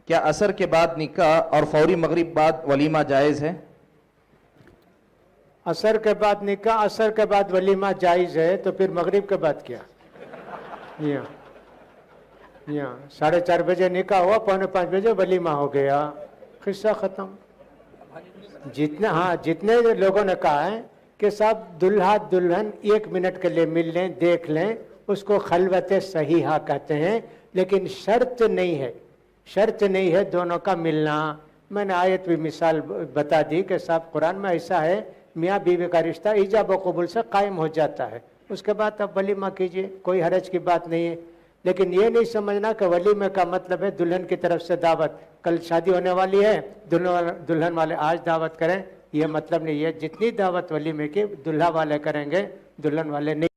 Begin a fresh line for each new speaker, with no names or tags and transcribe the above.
क्या असर के बाद निकाह और फौरी मगरिब बाद वलीमा जायज़ है?
असर के बाद निकाह, असर के बाद वलीमा जायज़ है, तो फिर मगरिब के बाद क्या? यहाँ 4:30 बजे निकाह हुआ, 4:45 बजे वलीमा हो गया, किस्सा ख़त्म। जितने लोगों ने कहा है कि साहब दुल्हा दुल्हन 1 मिनट के लिए मिल लें, देख लें, उसको खलवत सहीहा कहते हैं, लेकिन शर्त नहीं है दोनों का मिलना। मैंने आयत भी मिसाल बता दी कि साहब कुरान में ऐसा है, मियाँ बीवी का रिश्ता ईजाब व कबूल से कायम हो जाता है, उसके बाद आप वलीमा कीजिए, कोई हरज की बात नहीं है। लेकिन ये नहीं समझना कि वलीमे का मतलब है दुल्हन की तरफ से दावत, कल शादी होने वाली है, दुल्हन वाले आज दावत करें, ये मतलब नहीं है। जितनी दावत वलीमे की दुल्हा वाले करेंगे, दुल्हन वाले नहीं।